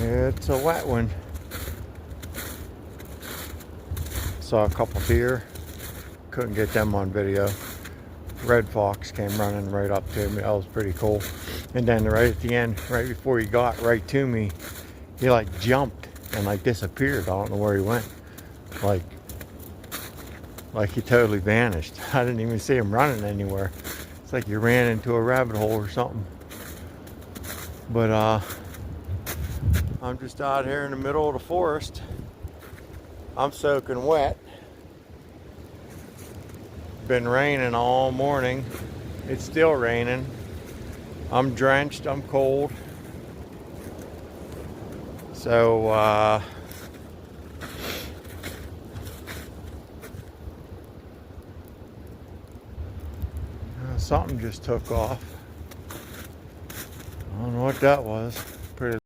It's a wet one. Saw a couple deer. Couldn't get them on video. Red fox came running right up to me. That was pretty cool. And then right at the end, right before he got right to me, he like jumped and like disappeared. I don't know where he went. Like he totally vanished. I didn't even see him running anywhere. It's like he ran into a rabbit hole or something. But I'm just out here in the middle of the forest. I'm soaking wet. Been raining all morning. It's still raining. I'm drenched, I'm cold. So something just took off. I don't know what that was. Pretty